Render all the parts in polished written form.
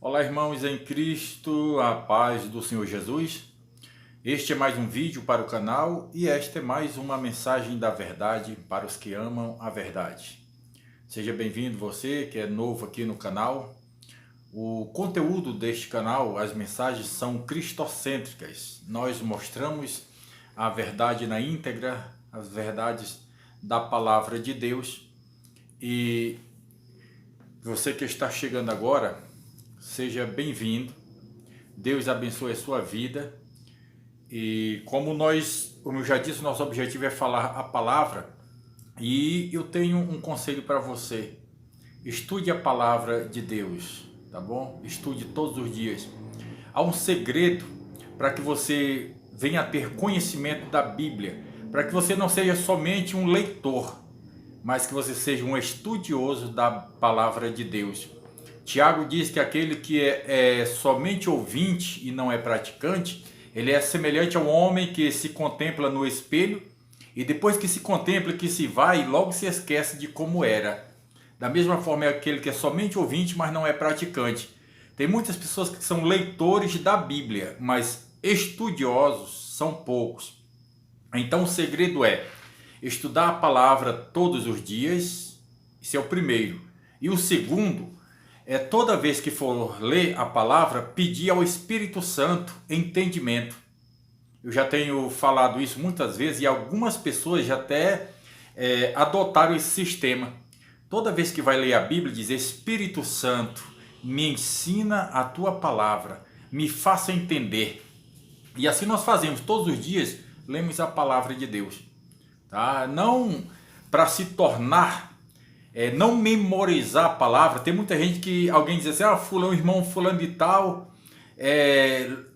Olá, irmãos em Cristo, a paz do Senhor Jesus. Este é mais um vídeo para o canal e esta é mais uma mensagem da verdade para os que amam a verdade. Seja bem-vindo você que é novo aqui no canal. O conteúdo deste canal, as mensagens são cristocêntricas. Nós mostramos a verdade na íntegra, as verdades da palavra de Deus. E você que está chegando agora, seja bem-vindo. Deus abençoe a sua vida. E como eu já disse, nosso objetivo é falar a palavra. E eu tenho um conselho para você. Estude a palavra de Deus, tá bom? Estude todos os dias. Há um segredo para que você venha a ter conhecimento da Bíblia, para que você não seja somente um leitor, mas que você seja um estudioso da palavra de Deus. Tiago diz que aquele que é somente ouvinte e não é praticante, ele é semelhante ao homem que se contempla no espelho e depois que se contempla, que se vai, logo se esquece de como era. Da mesma forma é aquele que é somente ouvinte, mas não é praticante. Tem muitas pessoas que são leitores da Bíblia, mas estudiosos são poucos. Então o segredo é estudar a palavra todos os dias, esse é o primeiro. E o segundo é toda vez que for ler a palavra, pedir ao Espírito Santo entendimento. Eu já tenho falado isso muitas vezes e algumas pessoas já até adotaram esse sistema. Toda vez que vai ler a Bíblia, diz: Espírito Santo, me ensina a tua palavra, me faça entender. E assim nós fazemos todos os dias, lemos a palavra de Deus. Tá? Não para se tornar, não memorizar a palavra. Tem muita gente que alguém diz assim: fulano, irmão fulano de tal,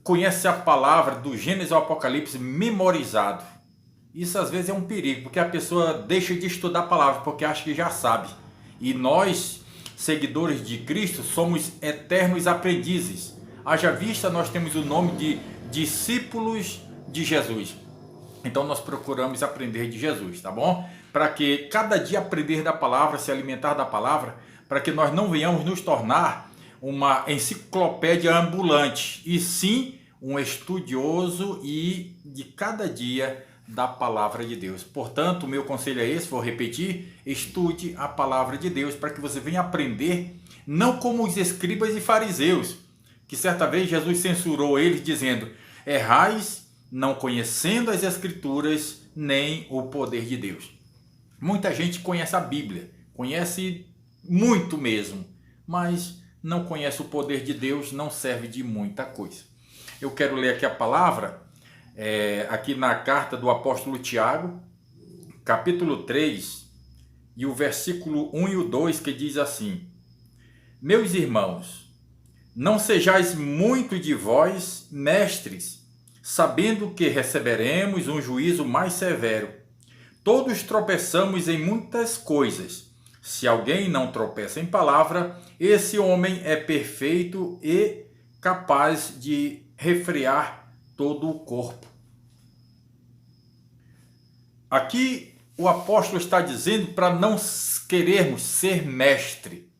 conhece a palavra do Gênesis ao Apocalipse memorizado. Isso às vezes é um perigo, porque a pessoa deixa de estudar a palavra, porque acha que já sabe. E nós, seguidores de Cristo, somos eternos aprendizes. Haja vista, nós temos o nome de discípulos de Jesus. Então nós procuramos aprender de Jesus, tá bom? Para que cada dia aprender da palavra, se alimentar da palavra, para que nós não venhamos nos tornar uma enciclopédia ambulante, e sim um estudioso e de cada dia da palavra de Deus. Portanto, o meu conselho é esse, vou repetir: estude a palavra de Deus para que você venha aprender, não como os escribas e fariseus, que certa vez Jesus censurou eles dizendo: errais não conhecendo as Escrituras nem o poder de Deus. Muita gente conhece a Bíblia, conhece muito mesmo, mas não conhece o poder de Deus, não serve de muita coisa. Eu quero ler aqui a palavra, aqui na carta do apóstolo Tiago, capítulo 3, e o versículo 1 e o 2, que diz assim: Meus irmãos, não sejais muito de vós mestres, sabendo que receberemos um juízo mais severo. Todos tropeçamos em muitas coisas. Se alguém não tropeça em palavra, esse homem é perfeito e capaz de refrear todo o corpo. Aqui o apóstolo está dizendo para não querermos ser mestre.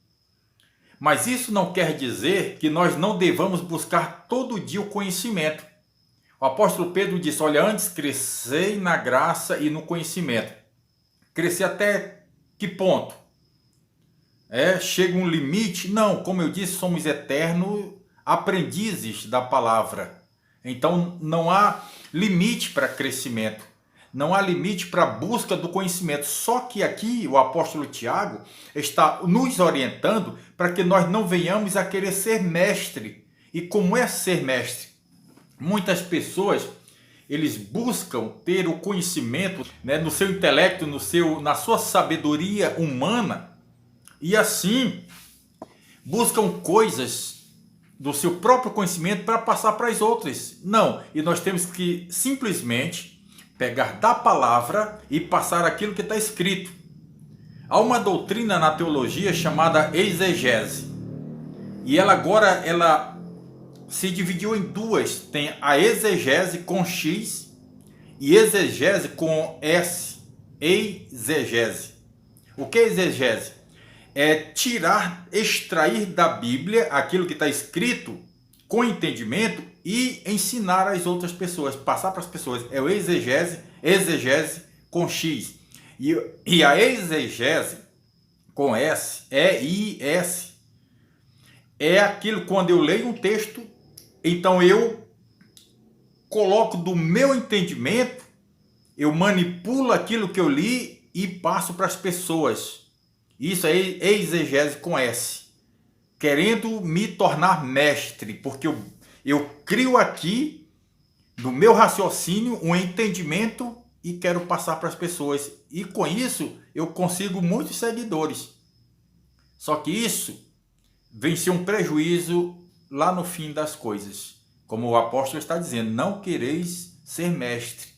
Mas isso não quer dizer que nós não devamos buscar todo dia o conhecimento. O apóstolo Pedro disse: olha, antes crescei na graça e no conhecimento. Crescer até que ponto? Chega um limite? Não, como eu disse, somos eternos aprendizes da palavra. Então não há limite para crescimento. Não há limite para a busca do conhecimento. Só que aqui o apóstolo Tiago está nos orientando para que nós não venhamos a querer ser mestre. E como é ser mestre? Muitas pessoas, eles buscam ter o conhecimento, no seu intelecto, na sua sabedoria humana, e assim buscam coisas do seu próprio conhecimento para passar para as outras. Não, e nós temos que simplesmente pegar da palavra e passar aquilo que está escrito. Há uma doutrina na teologia chamada exegese, e ela se dividiu em duas. Tem a exegese com X e exegese com S. Exegese. O que é exegese? é tirar, extrair da Bíblia aquilo que está escrito com entendimento e ensinar às outras pessoas, passar para as pessoas. É o exegese com X. E a exegese com S, E-I-S, é aquilo quando eu leio um texto, então eu coloco do meu entendimento, eu manipulo aquilo que eu li e passo para as pessoas. Isso é exegese com S. Querendo me tornar mestre, porque eu crio aqui, no meu raciocínio, um entendimento e quero passar para as pessoas. E com isso, eu consigo muitos seguidores. Só que isso vem ser um prejuízo lá no fim das coisas. Como o apóstolo está dizendo, não quereis ser mestre.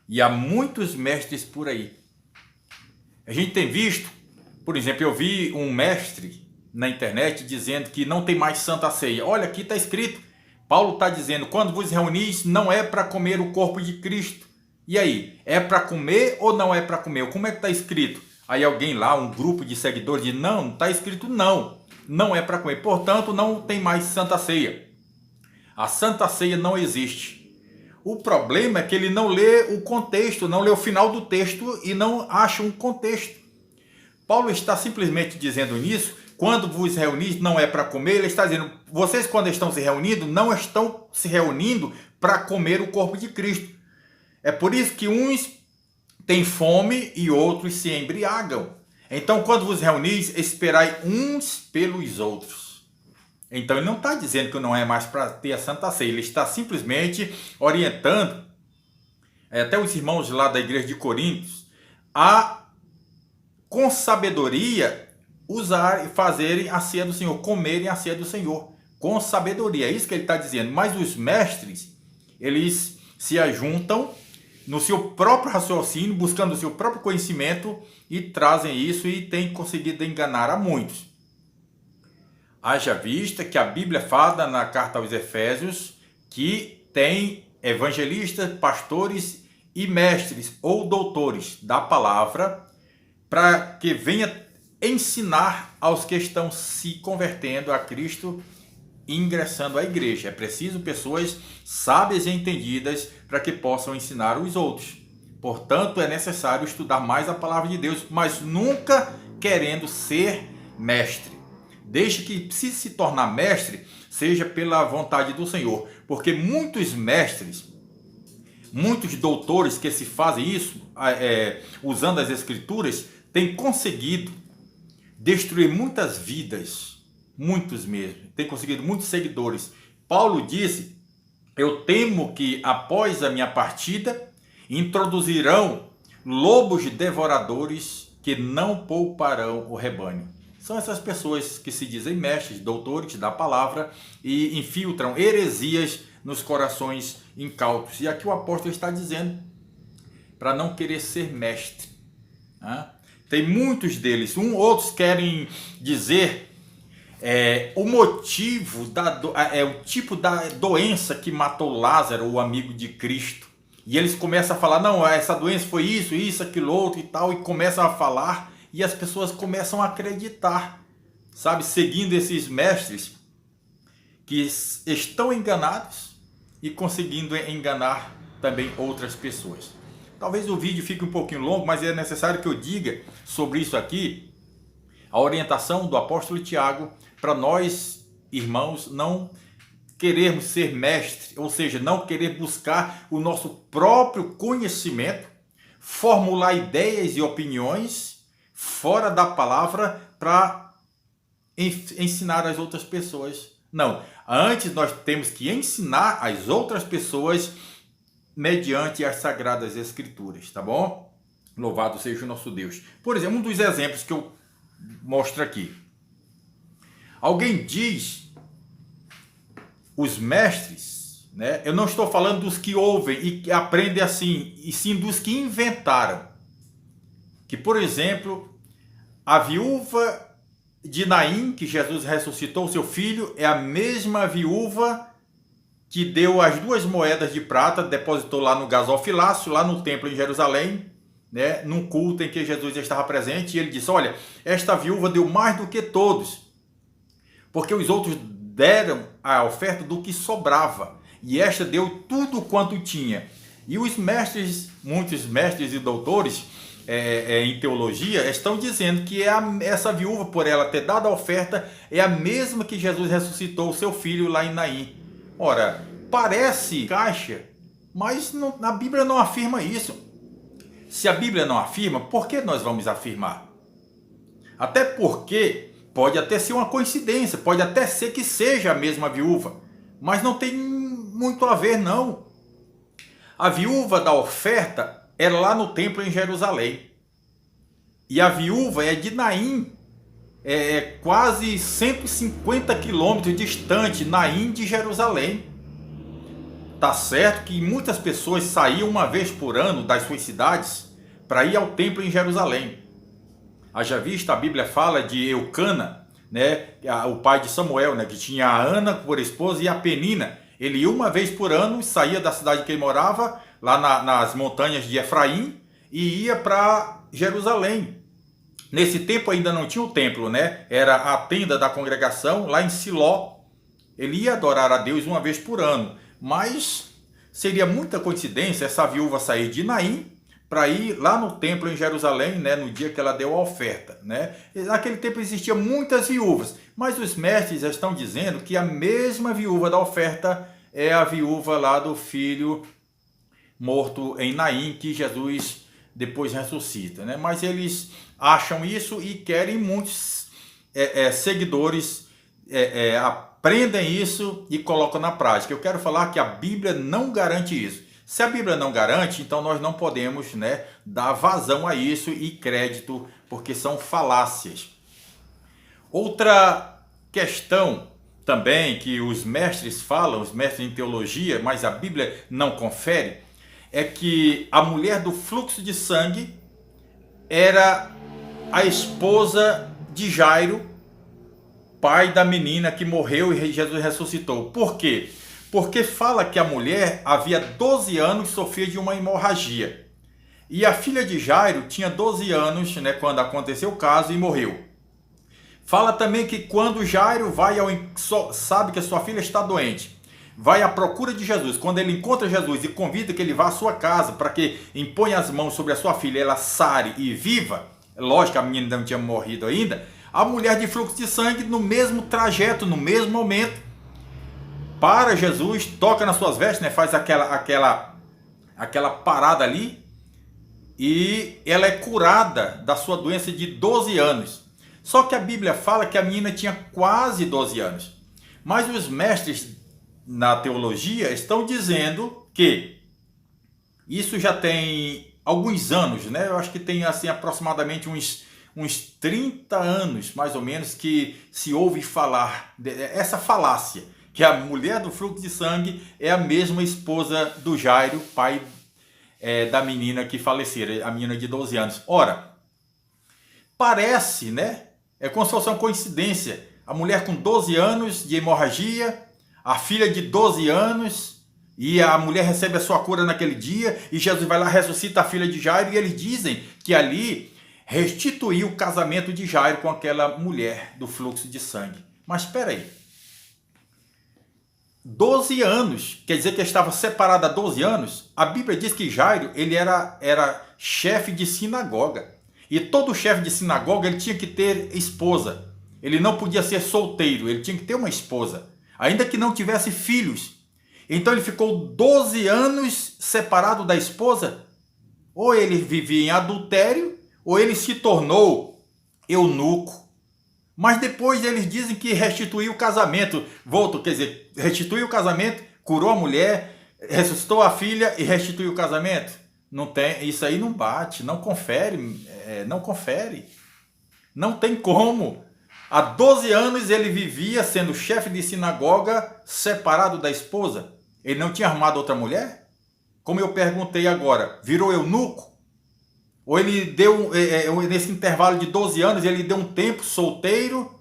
E há muitos mestres por aí. A gente tem visto, por exemplo, eu vi um mestre na internet dizendo que não tem mais Santa Ceia. Olha, aqui está escrito, Paulo está dizendo, quando vos reunis, não é para comer o corpo de Cristo. E aí, é para comer ou não é para comer? Como é que está escrito? Aí alguém lá, um grupo de seguidores, diz, não está escrito não é para comer. Portanto, não tem mais Santa Ceia. A Santa Ceia não existe. O problema é que ele não lê o contexto, não lê o final do texto e não acha um contexto. Paulo está simplesmente dizendo nisso, quando vos reunis não é para comer, ele está dizendo, vocês quando estão se reunindo, não estão se reunindo para comer o corpo de Cristo. É por isso que uns têm fome e outros se embriagam. Então, quando vos reunis, esperai uns pelos outros. Então, ele não está dizendo que não é mais para ter a Santa Ceia, ele está simplesmente orientando até os irmãos lá da igreja de Coríntios a, com sabedoria, usar e fazerem a ceia do Senhor, comerem a ceia do Senhor, com sabedoria, é isso que ele está dizendo. Mas os mestres, eles se ajuntam no seu próprio raciocínio, buscando o seu próprio conhecimento e trazem isso e têm conseguido enganar a muitos. Haja vista que a Bíblia fala na carta aos Efésios que tem evangelistas, pastores e mestres ou doutores da palavra para que venha ensinar aos que estão se convertendo a Cristo e ingressando à igreja. É preciso pessoas sábias e entendidas para que possam ensinar os outros. Portanto, é necessário estudar mais a palavra de Deus, mas nunca querendo ser mestre. Deixe que, se tornar mestre, seja pela vontade do Senhor. Porque muitos mestres, muitos doutores que se fazem isso, usando as escrituras, têm conseguido destruir muitas vidas, muitos mesmo, têm conseguido muitos seguidores. Paulo disse, eu temo que após a minha partida, introduzirão lobos devoradores que não pouparão o rebanho. São essas pessoas que se dizem mestres, doutores da palavra e infiltram heresias nos corações incautos. E aqui o apóstolo está dizendo para não querer ser mestre. Tem muitos deles, outros querem dizer o motivo, o tipo da doença que matou Lázaro, o amigo de Cristo. E eles começam a falar, não, essa doença foi isso, aquilo outro e tal, e começam a falar. E as pessoas começam a acreditar, sabe, seguindo esses mestres que estão enganados e conseguindo enganar também outras pessoas. Talvez o vídeo fique um pouquinho longo, mas é necessário que eu diga sobre isso aqui, a orientação do apóstolo Tiago, para nós, irmãos, não querermos ser mestre, ou seja, não querer buscar o nosso próprio conhecimento, formular ideias e opiniões fora da palavra para ensinar as outras pessoas. Não, antes nós temos que ensinar as outras pessoas mediante as Sagradas Escrituras, tá bom? Louvado seja o nosso Deus. Por exemplo, um dos exemplos que eu mostro aqui. Alguém diz, os mestres, né? Eu não estou falando dos que ouvem e que aprendem assim, e sim dos que inventaram. Que, por exemplo, a viúva de Naim, que Jesus ressuscitou seu filho, é a mesma viúva que deu as 2 moedas de prata, depositou lá no gasofilácio, lá no templo em Jerusalém, né, num culto em que Jesus estava presente, e ele disse: olha, esta viúva deu mais do que todos, porque os outros deram a oferta do que sobrava, e esta deu tudo quanto tinha. E os mestres, muitos mestres e doutores em teologia, estão dizendo que essa viúva, por ela ter dado a oferta, é a mesma que Jesus ressuscitou o seu filho lá em Naim. Ora, parece caixa, mas a Bíblia não afirma isso. Se a Bíblia não afirma, por que nós vamos afirmar? Até porque pode até ser uma coincidência, pode até ser que seja a mesma viúva, mas não tem muito a ver, não. A viúva da oferta era lá no templo em Jerusalém. E a viúva é de Naim, quase 150 quilômetros distante, Naim de Jerusalém. Tá certo que muitas pessoas saíam uma vez por ano das suas cidades para ir ao templo em Jerusalém. Haja vista, a Bíblia fala de Eucana, né, o pai de Samuel, né, que tinha a Ana por esposa e a Penina. Ele ia uma vez por ano, saía da cidade que ele morava, lá nas montanhas de Efraim, e ia para Jerusalém. Nesse tempo ainda não tinha o templo, né? Era a tenda da congregação lá em Siló. Ele ia adorar a Deus uma vez por ano, mas seria muita coincidência essa viúva sair de Naim para ir lá no templo em Jerusalém, né, no dia que ela deu a oferta, né? Naquele tempo existiam muitas viúvas, mas os mestres estão dizendo que a mesma viúva da oferta é a viúva lá do filho morto em Naim, que Jesus depois ressuscita, né? Mas eles acham isso e querem muitos seguidores aprendem isso e colocam na prática. Eu quero falar que a Bíblia não garante isso. Se a Bíblia não garante, então nós não podemos, né, dar vazão a isso e crédito, porque são falácias. Outra questão também que os mestres falam, os mestres em teologia, mas a Bíblia não confere, é que a mulher do fluxo de sangue era a esposa de Jairo, pai da menina que morreu e Jesus ressuscitou. Por quê? Porque fala que a mulher havia 12 anos sofria de uma hemorragia. E a filha de Jairo tinha 12 anos, né, quando aconteceu o caso e morreu. Fala também que quando Jairo sabe que a sua filha está doente, vai à procura de Jesus. Quando ele encontra Jesus e convida que ele vá à sua casa para que imponha as mãos sobre a sua filha, ela sare e viva, lógico que a menina não tinha morrido ainda, a mulher de fluxo de sangue, no mesmo trajeto, no mesmo momento, para Jesus, toca nas suas vestes, né, faz aquela parada ali, e ela é curada da sua doença de 12 anos. Só que a Bíblia fala que a menina tinha quase 12 anos. Mas os mestres na teologia estão dizendo que isso já tem alguns anos, né? Eu acho que tem assim aproximadamente uns 30 anos, mais ou menos, que se ouve falar essa falácia, que a mulher do fluxo de sangue é a mesma esposa do Jairo, pai da menina que falecera, a menina de 12 anos. Ora, parece, né? É como se fosse uma coincidência. A mulher com 12 anos de hemorragia, a filha de 12 anos, e a mulher recebe a sua cura naquele dia, e Jesus vai lá, ressuscita a filha de Jairo, e eles dizem que ali restituiu o casamento de Jairo com aquela mulher do fluxo de sangue. Mas espera aí. 12 anos, quer dizer que ele estava separado há 12 anos? A Bíblia diz que Jairo, ele era chefe de sinagoga. E todo chefe de sinagoga, ele tinha que ter esposa. Ele não podia ser solteiro, ele tinha que ter uma esposa. Ainda que não tivesse filhos. Então ele ficou 12 anos separado da esposa. Ou ele vivia em adultério, ou ele se tornou eunuco. Mas depois eles dizem que restituiu o casamento. Quer dizer, restituiu o casamento, curou a mulher, ressuscitou a filha e restituiu o casamento. Não tem, isso aí não bate, não confere, não confere. Não tem como. Há 12 anos ele vivia sendo chefe de sinagoga, separado da esposa. Ele não tinha arrumado outra mulher? Como eu perguntei agora, virou eunuco? Ou ele deu, nesse intervalo de 12 anos, ele deu um tempo solteiro,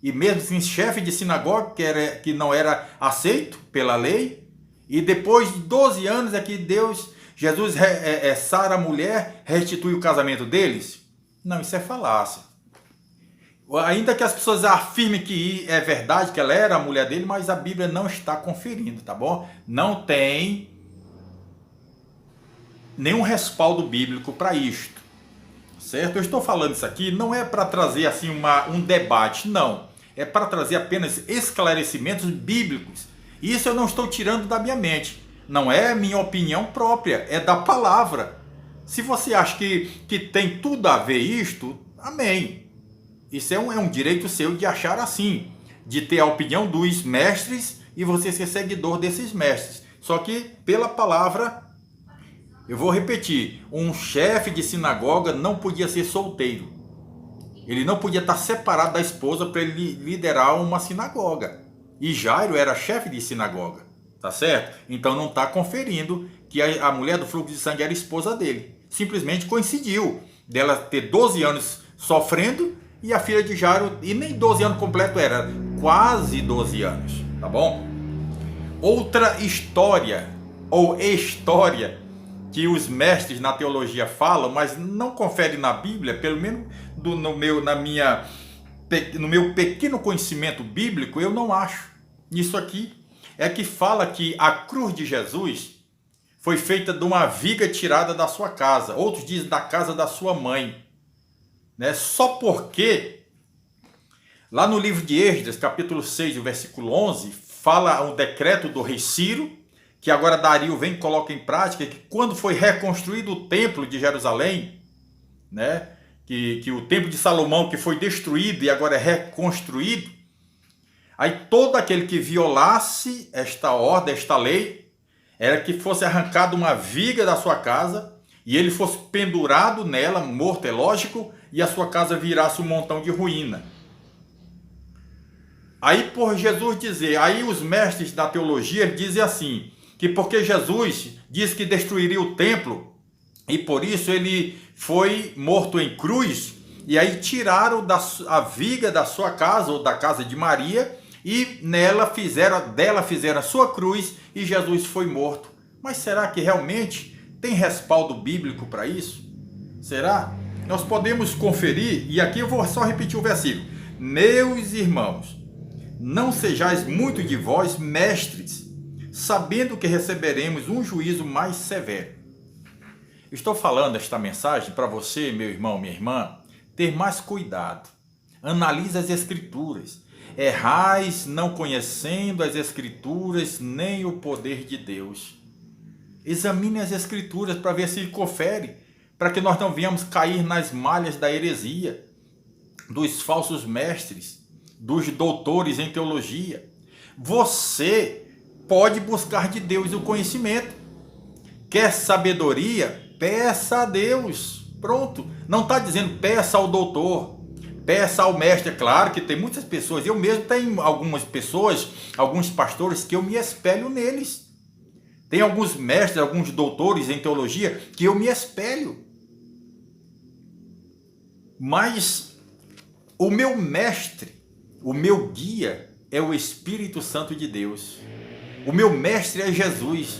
e mesmo assim chefe de sinagoga, que não era aceito pela lei, e depois de 12 anos é que Deus Jesus sara a mulher, restitui o casamento deles? Não, isso é falácia. Ainda que as pessoas afirmem que é verdade, que ela era a mulher dele, mas a Bíblia não está conferindo, tá bom? Não tem nenhum respaldo bíblico para isto, certo? Eu estou falando isso aqui não é para trazer assim um debate, não. É para trazer apenas esclarecimentos bíblicos. Isso eu não estou tirando da minha mente. Não é minha opinião própria, é da palavra. Se você acha que tem tudo a ver isto, amém. Isso é um direito seu de achar assim, de ter a opinião dos mestres e você ser seguidor desses mestres. Só que pela palavra, eu vou repetir, um chefe de sinagoga não podia ser solteiro. Ele não podia estar separado da esposa para ele liderar uma sinagoga. E Jairo era chefe de sinagoga, tá certo? Então não está conferindo que a mulher do fluxo de sangue era esposa dele. Simplesmente coincidiu dela ter 12 anos sofrendo e a filha de Jairo, e nem 12 anos completo era, quase 12 anos, tá bom? Outra história, ou história, que os mestres na teologia falam, mas não confere na Bíblia, pelo menos no meu pequeno conhecimento bíblico, eu não acho. Isso aqui é que fala que a cruz de Jesus foi feita de uma viga tirada da sua casa. Outros dizem da casa da sua mãe. Né? Só porque lá no livro de Esdras, capítulo 6, versículo 11, fala um decreto do rei Ciro, que agora Dario vem e coloca em prática, que quando foi reconstruído o templo de Jerusalém, né, que o templo de Salomão que foi destruído e agora é reconstruído, aí todo aquele que violasse esta ordem, esta lei, era que fosse arrancado uma viga da sua casa e ele fosse pendurado nela, morto, é lógico, e a sua casa virasse um montão de ruína. Aí por Jesus dizer, aí os mestres da teologia dizem assim, que porque Jesus disse que destruiria o templo, e por isso ele foi morto em cruz, e aí tiraram a viga da sua casa, ou da casa de Maria, e dela fizeram a sua cruz, e Jesus foi morto. Mas será que realmente tem respaldo bíblico para isso? Será? Nós podemos conferir, e aqui eu vou só repetir o versículo. Meus irmãos, não sejais muito de vós mestres, sabendo que receberemos um juízo mais severo. Estou falando esta mensagem para você, meu irmão, minha irmã, ter mais cuidado. Analise as escrituras. Errais não conhecendo as escrituras nem o poder de Deus. Examine as escrituras para ver se confere, para que nós não venhamos cair nas malhas da heresia, dos falsos mestres, dos doutores em teologia. Você pode buscar de Deus o conhecimento. Quer sabedoria? Peça a Deus. Pronto. Não está dizendo peça ao doutor, peça ao mestre. É claro que tem muitas pessoas, eu mesmo tenho algumas pessoas, alguns pastores que eu me espelho neles. Tem alguns mestres, alguns doutores em teologia que eu me espelho. Mas o meu mestre, o meu guia é o Espírito Santo de Deus. O meu mestre é Jesus.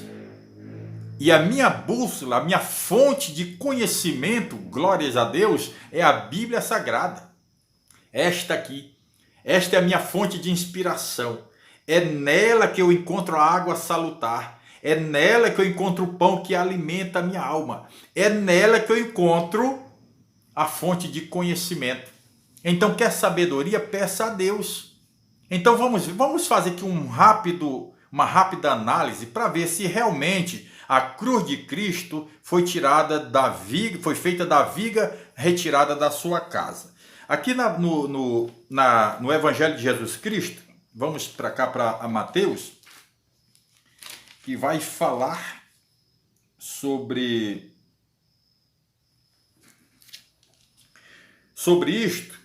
E a minha bússola, a minha fonte de conhecimento, glórias a Deus, é a Bíblia Sagrada. Esta aqui. Esta é a minha fonte de inspiração. É nela que eu encontro a água salutar. É nela que eu encontro o pão que alimenta a minha alma. É nela que eu encontro a fonte de conhecimento. Então, quer sabedoria? Peça a Deus. Então, vamos fazer aqui uma rápida análise para ver se realmente a cruz de Cristo foi tirada da viga, foi feita da viga retirada da sua casa. Aqui no Evangelho de Jesus Cristo, vamos para cá para Mateus, que vai falar sobre isto,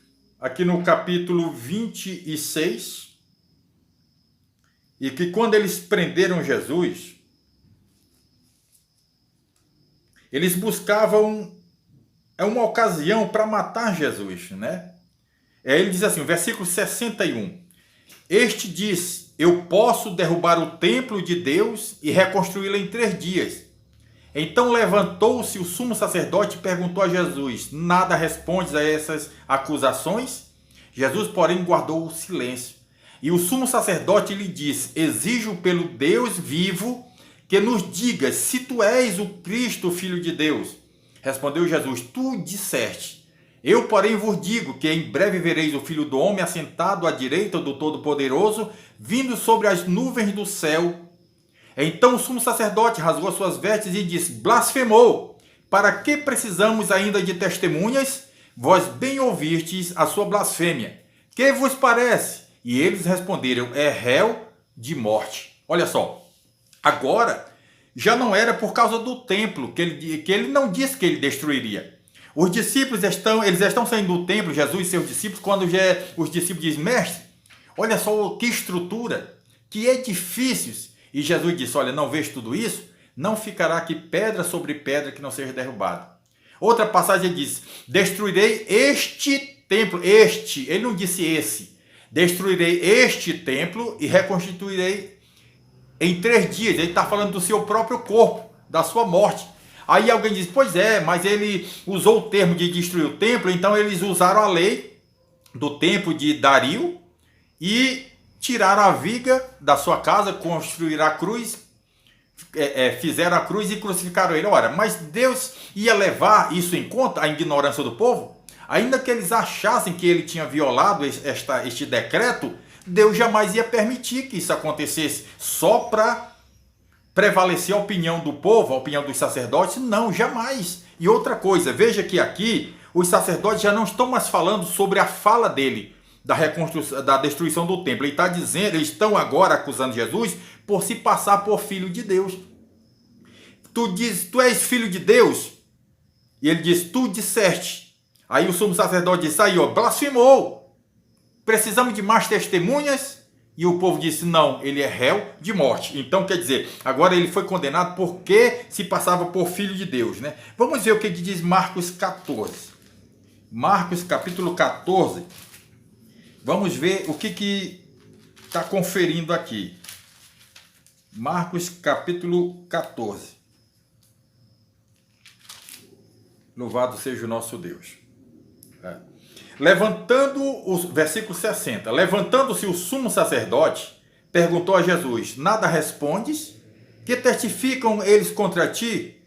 aqui no capítulo 26, e que quando eles prenderam Jesus, eles buscavam uma ocasião para matar Jesus, né? Ele diz assim, versículo 61, este diz, eu posso derrubar o templo de Deus e reconstruí-lo em 3 dias. Então levantou-se o sumo sacerdote e perguntou a Jesus: nada respondes a essas acusações? Jesus, porém, guardou o silêncio. E o sumo sacerdote lhe disse: exijo pelo Deus vivo que nos digas se tu és o Cristo, o Filho de Deus. Respondeu Jesus: tu disseste. Eu, porém, vos digo que em breve vereis o Filho do Homem assentado à direita do Todo-Poderoso, vindo sobre as nuvens do céu. Então o sumo sacerdote rasgou as suas vestes e disse: blasfemou! Para que precisamos ainda de testemunhas? Vós bem ouvistes a sua blasfêmia. Que vos parece? E eles responderam: é réu de morte. Olha só, agora já não era por causa do templo, que ele não disse que ele destruiria. Os discípulos estão saindo do templo, Jesus e seus discípulos, quando os discípulos dizem: mestre, olha só que estrutura, que edifícios. E Jesus disse: olha, não vês tudo isso? Não ficará aqui pedra sobre pedra que não seja derrubada. Outra passagem diz: destruirei este templo, ele não disse esse. Destruirei este templo e reconstituirei em 3 dias. Ele está falando do seu próprio corpo, da sua morte. Aí alguém diz: pois é, mas ele usou o termo de destruir o templo, então eles usaram a lei do tempo de Dario e tiraram a viga da sua casa, construíram a cruz, fizeram a cruz e crucificaram ele. Ora, mas Deus ia levar isso em conta, a ignorância do povo? Ainda que eles achassem que ele tinha violado este decreto, Deus jamais ia permitir que isso acontecesse só para prevalecer a opinião do povo, a opinião dos sacerdotes? Não, jamais. E outra coisa, veja que aqui os sacerdotes já não estão mais falando sobre a fala dele, da destruição do templo. Ele está dizendo, eles estão agora acusando Jesus por se passar por filho de Deus. Tu diz, tu és filho de Deus? E ele diz: tu disseste. Aí o sumo sacerdote disse: aí, ó, blasfemou. Precisamos de mais testemunhas? E o povo disse: não, ele é réu de morte. Então, quer dizer, agora ele foi condenado porque se passava por filho de Deus, né? Vamos ver o que diz Marcos 14. Marcos capítulo 14. Vamos ver o que está conferindo aqui. Marcos capítulo 14. Louvado seja o nosso Deus. Versículo 60. Levantando-se o sumo sacerdote, perguntou a Jesus: nada respondes? Que testificam eles contra ti?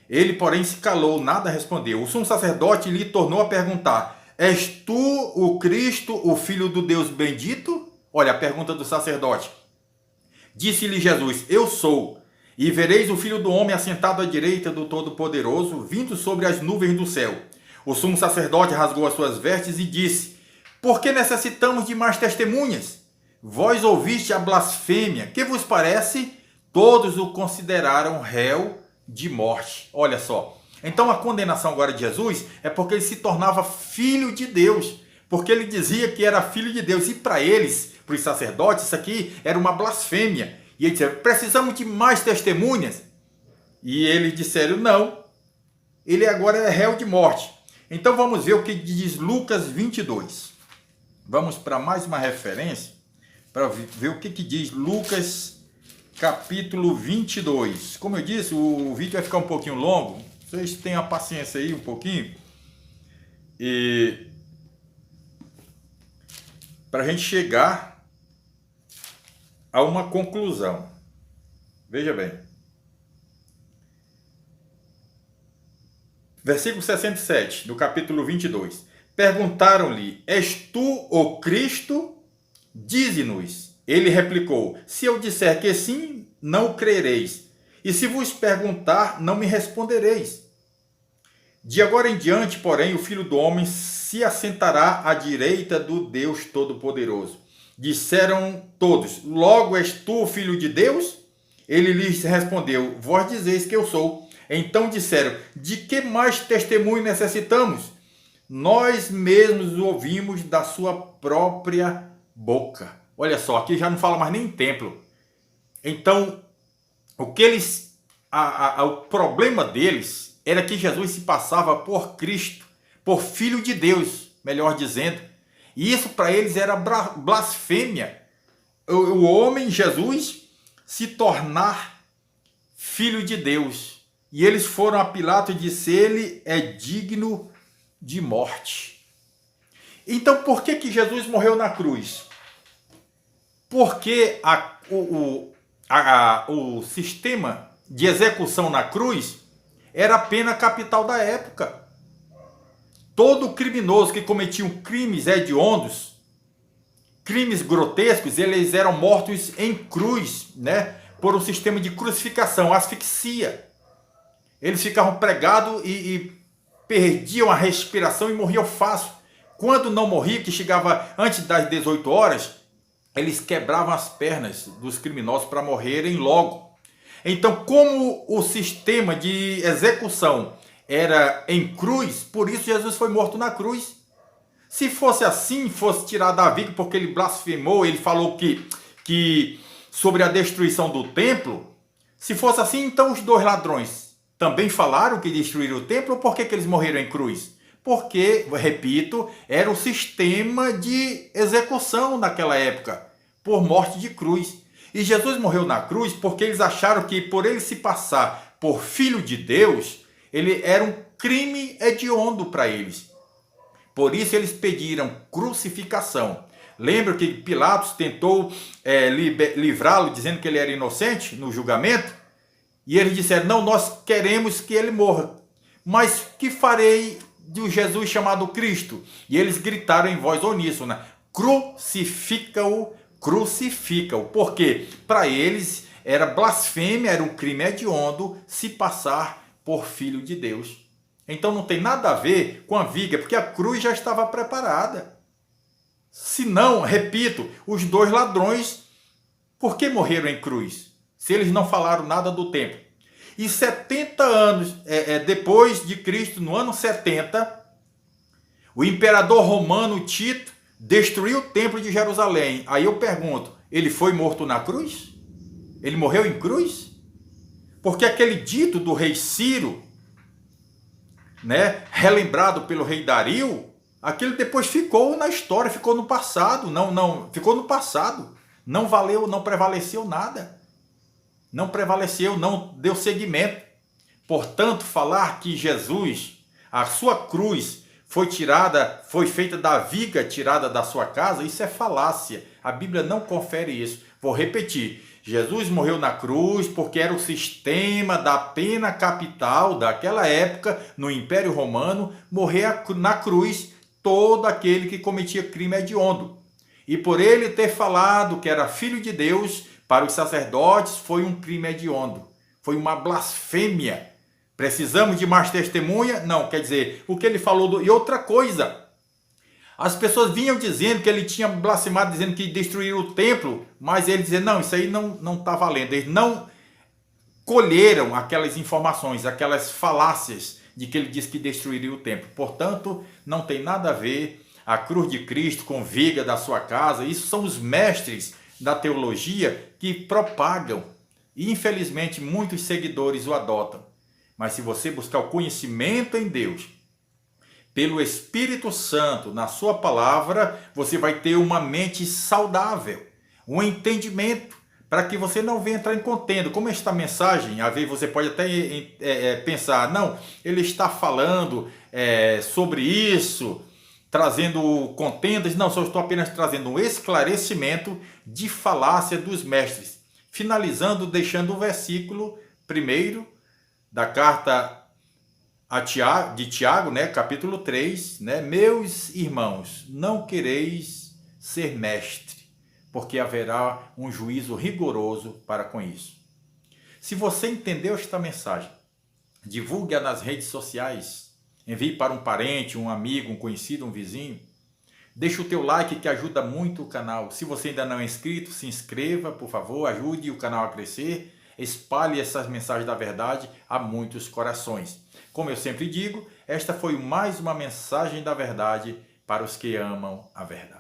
Ele, porém, se calou, nada respondeu. O sumo sacerdote lhe tornou a perguntar: és tu o Cristo, o Filho do Deus bendito? Olha a pergunta do sacerdote. Disse-lhe Jesus: eu sou. E vereis o Filho do Homem assentado à direita do Todo-Poderoso, vindo sobre as nuvens do céu. O sumo sacerdote rasgou as suas vestes e disse: por que necessitamos de mais testemunhas? Vós ouviste a blasfêmia. Que vos parece? Todos o consideraram réu de morte. Olha só. Então a condenação agora de Jesus é porque ele se tornava filho de Deus. Porque ele dizia que era filho de Deus. E para eles, para os sacerdotes, isso aqui era uma blasfêmia. E ele disse: precisamos de mais testemunhas? E eles disseram: não. Ele agora é réu de morte. Então vamos ver o que diz Lucas 22. Vamos para mais uma referência, para ver o que diz Lucas capítulo 22. Como eu disse, o vídeo vai ficar um pouquinho longo. Vocês tenham paciência aí um pouquinho. E para a gente chegar a uma conclusão. Veja bem. Versículo 67, do capítulo 22. Perguntaram-lhe: és tu o Cristo? Dize-nos. Ele replicou: se eu disser que sim, não crereis. E se vos perguntar, não me respondereis. De agora em diante, porém, o Filho do Homem se assentará à direita do Deus Todo-Poderoso. Disseram todos: logo és tu o Filho de Deus? Ele lhes respondeu: vós dizeis que eu sou. Então disseram: de que mais testemunho necessitamos? Nós mesmos o ouvimos da sua própria boca. Olha só, aqui já não fala mais nem em templo. Então, o problema deles era que Jesus se passava por Cristo, por Filho de Deus, melhor dizendo. E isso para eles era blasfêmia. O homem, Jesus, se tornar Filho de Deus. E eles foram a Pilatos e disse: ele é digno de morte. Então por que Jesus morreu na cruz? Porque o sistema de execução na cruz era a pena capital da época. Todo criminoso que cometia crimes hediondos, crimes grotescos, eles eram mortos em cruz, né? Por um sistema de crucificação, asfixia. Eles ficavam pregados e perdiam a respiração e morriam fácil. Quando não morria, que chegava antes das 18 horas, eles quebravam as pernas dos criminosos para morrerem logo. Então, como o sistema de execução era em cruz, por isso Jesus foi morto na cruz. Se fosse assim, fosse tirado da vida porque ele blasfemou, ele falou que sobre a destruição do templo, se fosse assim, então os dois ladrões também falaram que destruíram o templo, ou por que eles morreram em cruz? Porque, repito, era o sistema de execução naquela época, por morte de cruz. E Jesus morreu na cruz porque eles acharam que por ele se passar por filho de Deus, ele era um crime hediondo para eles. Por isso eles pediram crucificação. Lembra que Pilatos tentou livrá-lo, dizendo que ele era inocente no julgamento? E eles disseram: não, nós queremos que ele morra. Mas que farei de Jesus chamado Cristo? E eles gritaram em voz uníssona: crucifica-o, crucifica-o. Porque para eles era blasfêmia, era um crime hediondo se passar por filho de Deus. Então não tem nada a ver com a viga, porque a cruz já estava preparada. Se não, repito, os dois ladrões, por que morreram em cruz? Se eles não falaram nada do templo. E 70 anos depois de Cristo, no ano 70, o imperador romano Tito destruiu o templo de Jerusalém. Aí eu pergunto, ele foi morto na cruz? Ele morreu em cruz? Porque aquele dito do rei Ciro, né, relembrado pelo rei Dario, aquilo depois ficou na história, ficou no passado, ficou no passado, não valeu, não prevaleceu nada, não prevaleceu, não deu seguimento. Portanto, falar que Jesus, a sua cruz foi feita da viga tirada da sua casa, isso é falácia. A Bíblia não confere isso. Vou repetir. Jesus morreu na cruz porque era o sistema da pena capital daquela época, no Império Romano, morrer na cruz todo aquele que cometia crime hediondo. E por ele ter falado que era filho de Deus, para os sacerdotes foi um crime hediondo, foi uma blasfêmia. Precisamos de mais testemunha? Não, quer dizer, o que ele falou... E outra coisa... As pessoas vinham dizendo que ele tinha blasfemado, dizendo que destruíram o templo, mas ele dizia: não, isso aí não está valendo. Eles não colheram aquelas informações, aquelas falácias de que ele disse que destruiria o templo. Portanto, não tem nada a ver a cruz de Cristo com viga da sua casa. Isso são os mestres da teologia que propagam. E, infelizmente, muitos seguidores o adotam. Mas se você buscar o conhecimento em Deus, pelo Espírito Santo, na sua palavra, você vai ter uma mente saudável, um entendimento, para que você não venha entrar em contenda. Como esta mensagem, às vezes você pode até pensar, não, ele está falando sobre isso, trazendo contendas. Não, só estou apenas trazendo um esclarecimento de falácia dos mestres. Finalizando, deixando o versículo 1 da carta de Tiago, né, capítulo 3, né? Meus irmãos, não quereis ser mestre, porque haverá um juízo rigoroso para com isso. Se você entendeu esta mensagem, divulgue-a nas redes sociais, envie para um parente, um amigo, um conhecido, um vizinho. Deixe o teu like que ajuda muito o canal. Se você ainda não é inscrito, se inscreva, por favor, ajude o canal a crescer. Espalhe essas mensagens da verdade a muitos corações. Como eu sempre digo, esta foi mais uma mensagem da verdade para os que amam a verdade.